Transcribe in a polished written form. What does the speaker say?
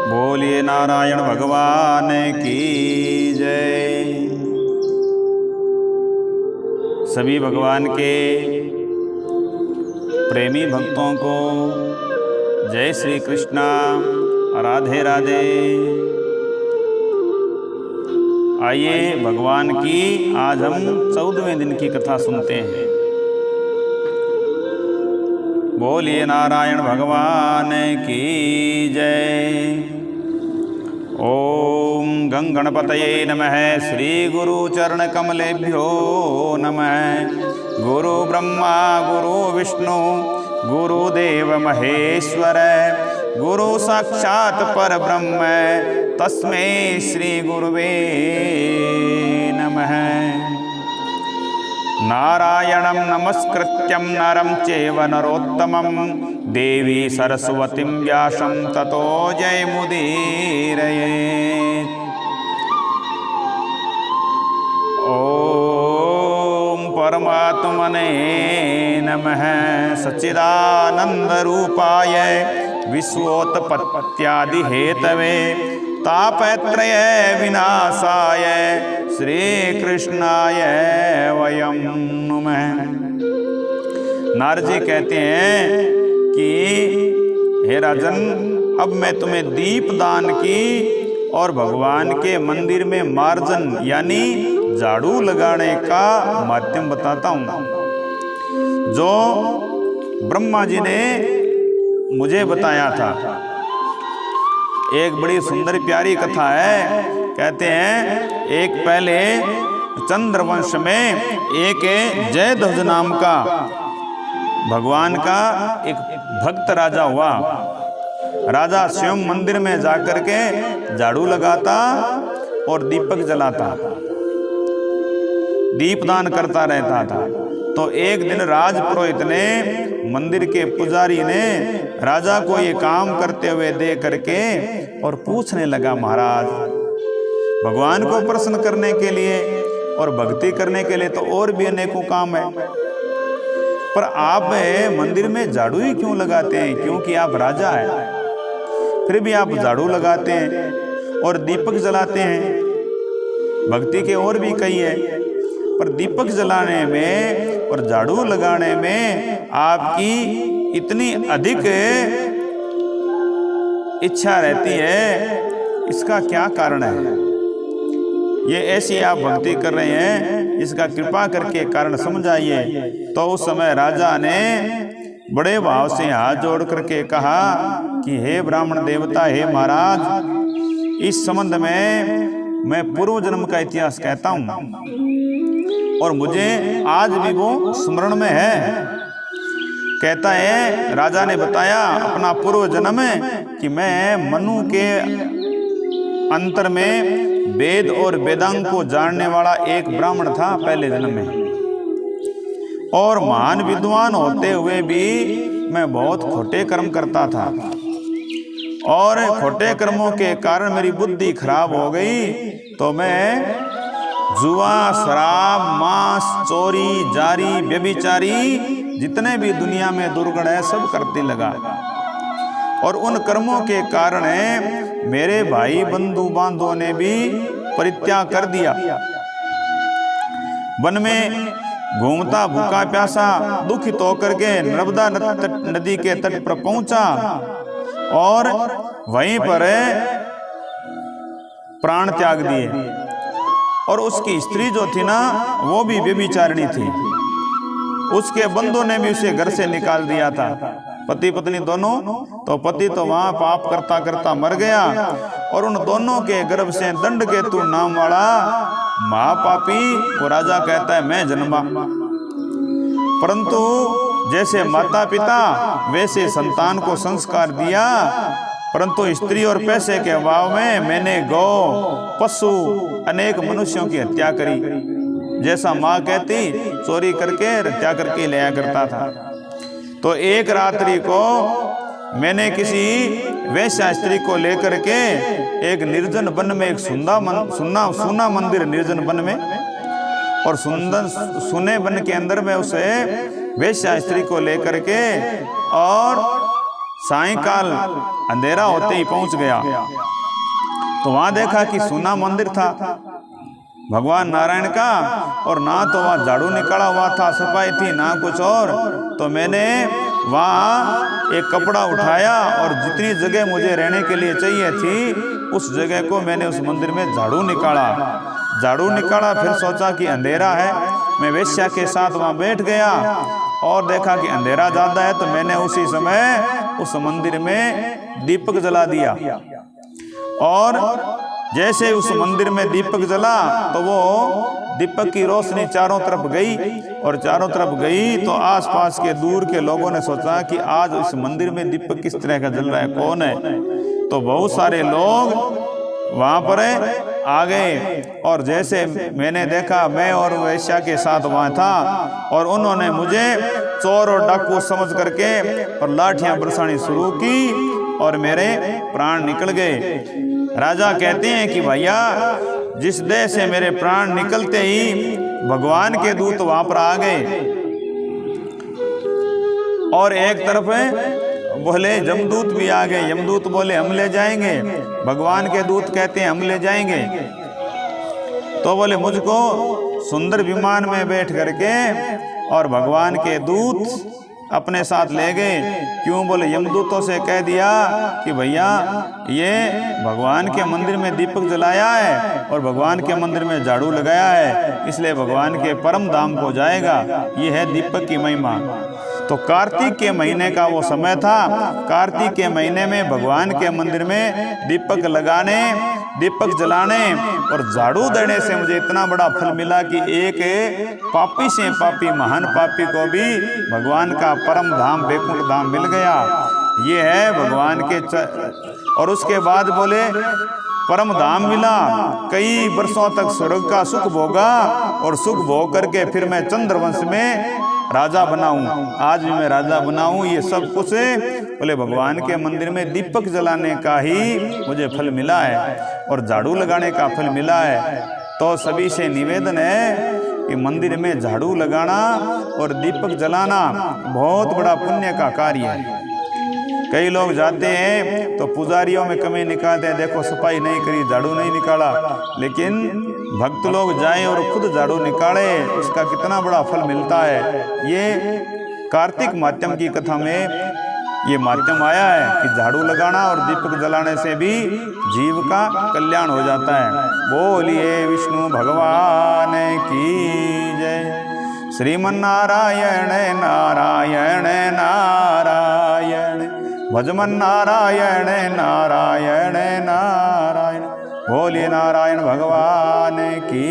बोलिए नारायण भगवान की जय। सभी भगवान के प्रेमी भक्तों को जय श्री कृष्णा, राधे राधे। आइए भगवान की आज हम 14वें दिन की कथा सुनते हैं। बोलिए नारायण भगवान की जय। ओम गं गणपतये नमः। श्री गुरु चरण कमलेभ्यो नमः। गुरु ब्रह्मा गुरु विष्णु गुरुदेव महेश्वर, गुरु साक्षात् परब्रह्म तस्मै श्री गुरुवे नमः। नारायणं नमस्कृत्यं नरं चैव नरोत्तमं देवी सरस्वतीं व्यासं ततो जयमुदीरयेत्। ॐ परमात्मने नमः। सच्चिदानन्दरूपाय विश्वोत्पत्त्यादिहेतवे तापत्रय विनाशाय श्रीकृष्णाय वयं नमः। नारद जी कहते हैं कि हे राजन, अब मैं तुम्हें दीप दान की और भगवान के मंदिर में मार्जन यानी झाड़ू लगाने का माध्यम बताता हूँ, जो ब्रह्मा जी ने मुझे बताया था। एक बड़ी सुंदर प्यारी कथा है। कहते हैं एक पहले चंद्रवंश में एक जयध्वज नाम का भगवान का एक भक्त राजा हुआ। राजा स्वयं मंदिर में जाकर के झाड़ू लगाता और दीपक जलाता, दीपदान करता रहता था। तो एक दिन राजपुरोहित ने, मंदिर के पुजारी ने राजा को ये काम करते हुए देख करके और पूछने लगा, महाराज भगवान को प्रसन्न करने के लिए और भक्ति करने के लिए तो और भी अनेकों काम है, पर आप मंदिर में झाड़ू ही क्यों लगाते हैं? क्योंकि आप राजा हैं, फिर भी आप झाड़ू लगाते हैं और दीपक जलाते हैं। भक्ति के और भी कई है, पर दीपक जलाने में और झाड़ू लगाने में आपकी इतनी अधिक इच्छा रहती है, इसका क्या कारण है? ये ऐसी आप भक्ति कर रहे हैं, इसका कृपा करके कारण समझाइए। तो उस समय राजा ने बड़े भाव से हाथ जोड़ करके कहा कि हे ब्राह्मण देवता, हे महाराज, इस संबंध में मैं पूर्व जन्म का इतिहास कहता हूँ और मुझे आज भी वो स्मरण में है। कहता है, राजा ने बताया अपना पूर्व जन्म कि मैं मनु के अंतर में वेद और वेदांग को जानने वाला एक ब्राह्मण था पहले जन्म में, और महान विद्वान होते हुए भी मैं बहुत खोटे कर्म करता था और खोटे कर्मों के कारण मेरी बुद्धि खराब हो गई। तो मैं जुआ, शराब, मांस, चोरी, जारी, व्यभिचारी, जितने भी दुनिया में दुर्गुण है सब करते लगा। और उन कर्मों के कारण मेरे भाई बंधु बांधवों ने भी परित्याग कर दिया। वन में घूमता भूखा प्यासा दुखित होकर के नर्मदा नदी के तट पर पहुंचा और वहीं पर प्राण त्याग दिए। और उसकी स्त्री जो थी ना, वो भी व्यभिचारिणी थी। उसके बंधुओं ने भी उसे घर से निकाल दिया था, पति पत्नी दोनों। तो पति तो वहां पाप करता करता मर गया और उन दोनों के गर्भ से दंडकेतु नाम वाला महापापी वो राजा कहता है मैं जन्मा। परंतु जैसे माता पिता वैसे संतान को संस्कार दिया, परंतु स्त्री और पैसे के अभाव में मैंने गौ, पशु, अनेक मनुष्यों की हत्या करी। जैसा माँ कहती, चोरी करके हत्या करके लिया करता था। तो एक रात्रि को मैंने किसी वैश्या स्त्री को लेकर के एक निर्जन वन में, एक सुना मंदिर निर्जन वन में, और सुंदर सुने वन के अंदर में उसे वेश्या स्त्री को लेकर के और सायंकाल अंधेरा होते ही पहुंच गया तो वहां देखा कि सूना मंदिर था भगवान नारायण का, और ना तो वहाँ झाड़ू निकाला हुआ था, सफाई थी, ना कुछ और। तो मैंने वहाँ एक कपड़ा उठाया और जितनी जगह मुझे रहने के लिए चाहिए थी उस जगह को मैंने उस मंदिर में झाड़ू निकाला। फिर सोचा कि अंधेरा है, मैं वेश्या के साथ वहाँ बैठ गया और देखा कि अंधेरा ज़्यादा है, तो मैंने उसी समय उस मंदिर में दीपक जला दिया। और जैसे उस मंदिर में दीपक जला तो वो दीपक की रोशनी चारों तरफ गई, और चारों तरफ गई तो आसपास के दूर के लोगों ने सोचा कि आज इस मंदिर में दीपक किस तरह का जल रहा है, कौन है। तो बहुत सारे लोग वहाँ पर आ गए, और जैसे मैंने देखा, मैं और वेश्या के साथ वहाँ था, और उन्होंने मुझे चोर और डाकू समझ करके और लाठियाँ बरसानी शुरू की और मेरे प्राण निकल गए। राजा कहते हैं कि भैया जिस देह से मेरे प्राण निकलते ही भगवान के दूत वहां पर आ गए, और एक तरफ बोले यमदूत भी आ गए। यमदूत बोले हम ले जाएंगे, भगवान के दूत कहते हैं हम ले जाएंगे। तो बोले मुझको सुंदर विमान में बैठ करके और भगवान के दूत अपने साथ ले गए। क्यों? बोले यमदूतों से कह दिया कि भैया ये भगवान के मंदिर में दीपक जलाया है और भगवान के मंदिर में झाड़ू लगाया है, इसलिए भगवान के परम धाम को जाएगा। ये है दीपक की महिमा। तो कार्तिक के महीने का वो समय था। कार्तिक के महीने में भगवान के मंदिर में दीपक लगाने, दीपक जलाने और झाड़ू देने से मुझे इतना बड़ा फल मिला कि एक पापी से पापी, महान पापी को भी भगवान का परम धाम वैकुंठ धाम मिल गया। ये है भगवान के और उसके बाद बोले परम धाम मिला, कई वर्षों तक स्वर्ग का सुख भोगा, और सुख भोग करके फिर मैं चंद्रवंश में राजा बनाऊं। आज भी मैं राजा बनाऊं। ये सब कुछ बोले भगवान के मंदिर में दीपक जलाने का ही मुझे फल मिला है और झाड़ू लगाने का फल मिला है। तो सभी से निवेदन है कि मंदिर में झाड़ू लगाना और दीपक जलाना बहुत बड़ा पुण्य का कार्य है। कई लोग जाते हैं तो पुजारियों में कमी निकालते हैं, देखो सफाई नहीं करी, झाड़ू नहीं निकाला। लेकिन भक्त लोग जाएं और खुद झाड़ू निकाले, उसका कितना बड़ा फल मिलता है। ये कार्तिक माध्यम की कथा में ये माध्यम आया है कि झाड़ू लगाना और दीपक जलाने से भी जीव का कल्याण हो जाता है। बोलिए विष्णु भगवान की जय। श्रीमन्नारायण नारायण नारायण, भजमन नारायण नारायण नारायण। बोलिए नारायण भगवान की